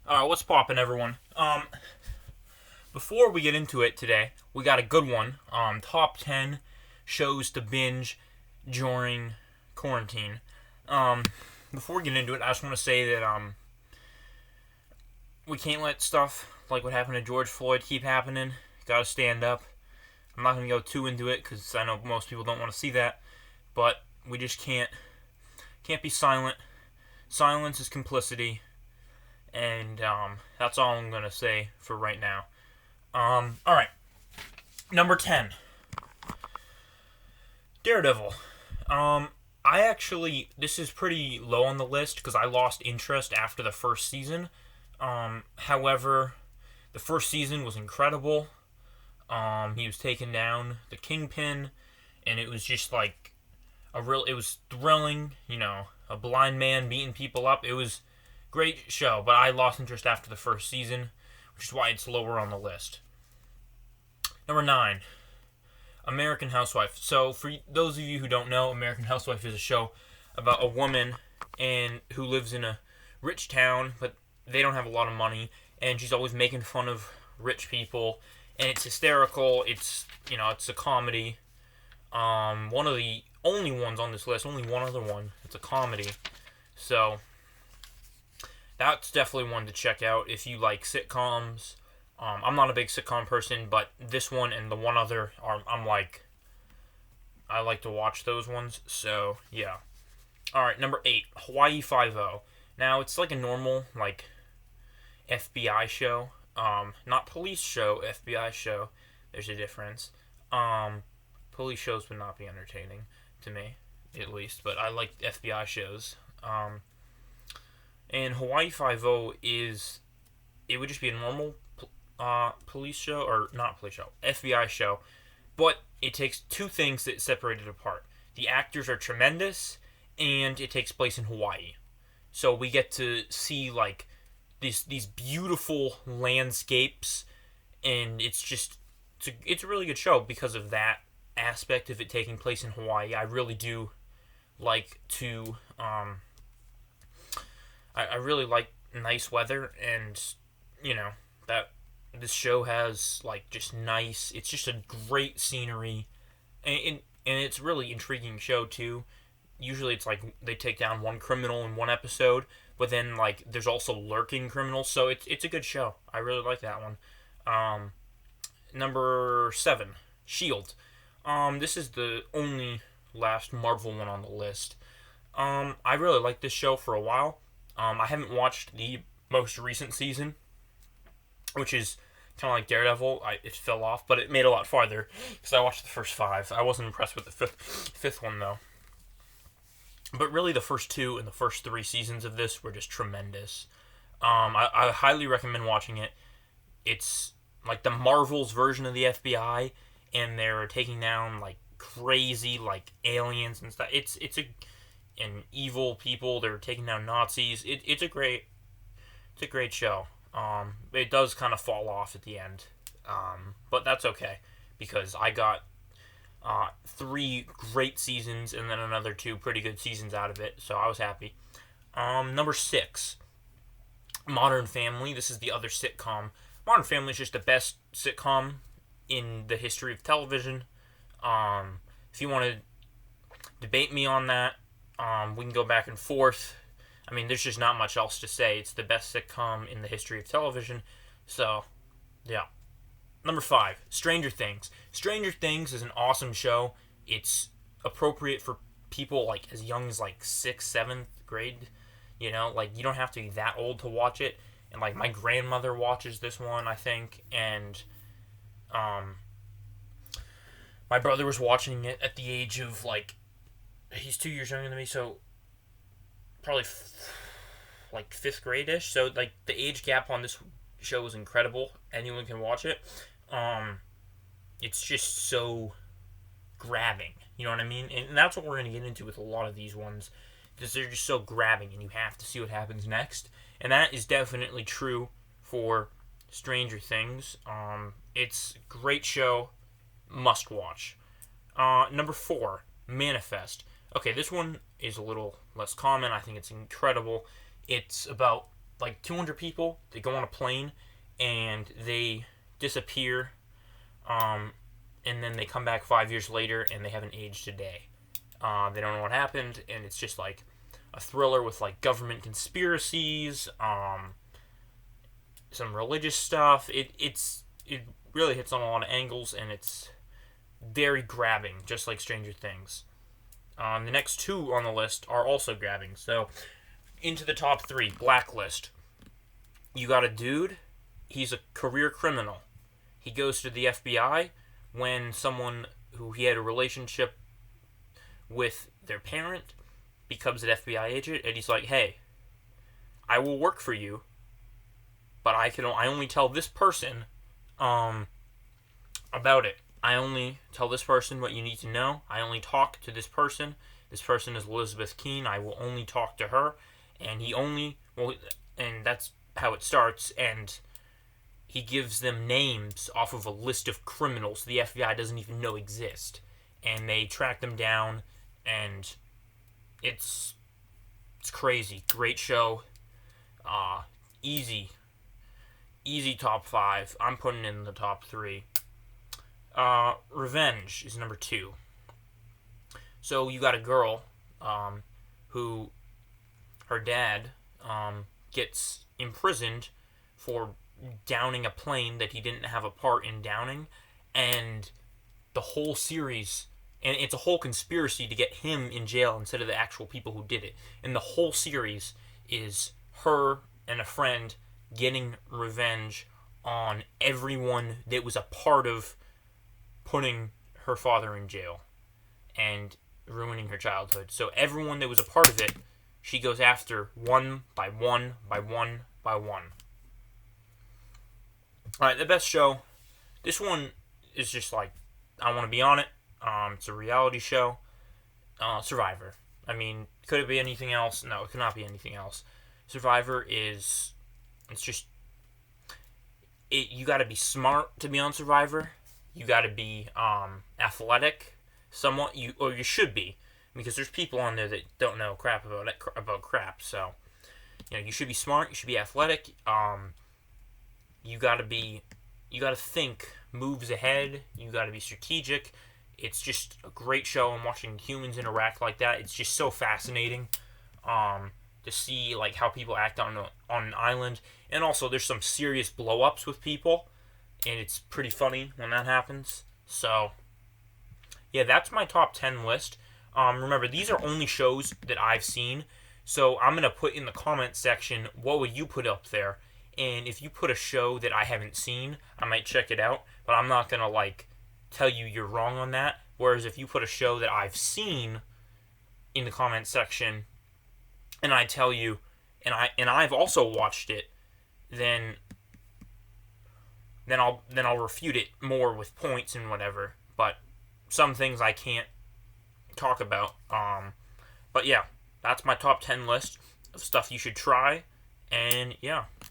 Alright, what's poppin', everyone? Before we get into it today, we got a good one. Top 10 shows to binge during quarantine. Um, Before we get into it, I just want to say that, we can't let stuff like what happened to George Floyd keep happening. Gotta stand up. I'm not gonna go too into it because I know most people don't want to see that, but we just can't be silent. Silence is complicity, and that's all I'm gonna say for right now. All right, number 10, Daredevil. I actually this is pretty low on the list because I lost interest after the first season. However, the first season was incredible. He was taking down the Kingpin, and it was just like it was thrilling. A blind man beating people up. It was a great show, but I lost interest after the first season, which is why it's lower on the list. Number 9, American Housewife. So, for those of you who don't know, American Housewife is a show about a woman who lives in a rich town, but they don't have a lot of money, and she's always making fun of rich people, and it's hysterical. It's a comedy. One of the only ones on this list, only one other one. It's a comedy, so that's definitely one to check out if you like sitcoms. I'm not a big sitcom person, but this one and the one other I like to watch those ones. So yeah. All right, number 8, Hawaii Five O. Now it's like a normal FBI show, not police show, FBI show. There's a difference. Police shows would not be entertaining to me, at least, but I like FBI shows. And Hawaii Five O it would just be a normal police show, or not police show, FBI show, but it takes two things that separate it apart. The actors are tremendous, and it takes place in Hawaii, so we get to see like these beautiful landscapes, and it's a really good show because of that aspect of it taking place in Hawaii. I really do like to I really like nice weather, and that this show has like just nice. It's just a great scenery, and it's really intriguing show too. Usually, it's like they take down one criminal in one episode, but then like there's also lurking criminals. So it's a good show. I really like that one. Um, Number 7, Shield. This is the only last Marvel one on the list. I really liked this show for a while. I haven't watched the most recent season, which is kind of like Daredevil. It fell off, but it made a lot farther because I watched the first 5. I wasn't impressed with the fifth one though. But really, the first 2 and the first 3 seasons of this were just tremendous. I highly recommend watching it. It's like the Marvel's version of the FBI, and they're taking down like crazy like aliens and stuff. And evil people. They're taking down Nazis. It's a great show. It does kind of fall off at the end, but that's okay because I got 3 great seasons and then another 2 pretty good seasons out of it, so I was happy. Number 6, Modern Family. This is the other sitcom. Modern Family is just the best sitcom in the history of television. If you want to debate me on that, we can go back and forth. I mean, there's just not much else to say. It's the best sitcom in the history of television. So, yeah. Number 5, Stranger Things. Stranger Things is an awesome show. It's appropriate for people like as young as like 6th, 7th grade. Like you don't have to be that old to watch it. And like my grandmother watches this one, I think, and my brother was watching it at the age of like he's 2 years younger than me, so probably like 5th grade ish. So like the age gap on this show is incredible. Anyone can watch it. It's just so grabbing. You know what I mean? And that's what we're going to get into with a lot of these ones. Because they're just so grabbing and you have to see what happens next. And that is definitely true for Stranger Things. It's a great show. Must watch. Number 4, Manifest. Okay, this one is a little less common. I think it's incredible. It's about like 200 people. They go on a plane and they disappear, and then they come back 5 years later and they haven't aged a day. They don't know what happened, and it's just like a thriller with like government conspiracies, some religious stuff. It really hits on a lot of angles, and it's very grabbing, just like Stranger Things. The next two on the list are also grabbing. So into the top three, Blacklist. You got a dude. He's a career criminal. He goes to the FBI when someone who he had a relationship with their parent becomes an FBI agent, and he's like, "Hey, I will work for you, but I only tell this person about it. I only tell this person what you need to know. I only talk to this person. This person is Elizabeth Keene. I will only talk to her." And and that's how it starts. And he gives them names off of a list of criminals the FBI doesn't even know exist, and they track them down, and it's crazy. Great show. Easy top 5. I'm putting in the top 3. Revenge is number 2. So you got a girl who her dad gets imprisoned for downing a plane that he didn't have a part in downing, and the whole series, and it's a whole conspiracy to get him in jail instead of the actual people who did it. And the whole series is her and a friend getting revenge on everyone that was a part of putting her father in jail and ruining her childhood. So everyone that was a part of it, she goes after one by one by one by one. Alright, the best show. This one is just like, I want to be on it. It's a reality show. Survivor. I mean, could it be anything else? No, it could not be anything else. Survivor is, it's just, you got to be smart to be on Survivor. You got to be athletic, somewhat. You should be, because there's people on there that don't know crap about crap. So, you should be smart. You should be athletic. You got to think moves ahead. You got to be strategic. It's just a great show. I'm watching humans interact like that. It's just so fascinating to see like how people act on an island. And also, there's some serious blow-ups with people, and it's pretty funny when that happens. So, yeah, that's my top 10 list. Remember, these are only shows that I've seen, so I'm going to put in the comment section, what would you put up there? And if you put a show that I haven't seen, I might check it out, but I'm not going to, like, tell you you're wrong on that. Whereas if you put a show that I've seen in the comment section, and I tell you, and I've also watched it, then I'll refute it more with points and whatever. But some things I can't talk about. But yeah, that's my top 10 list of stuff you should try. And yeah.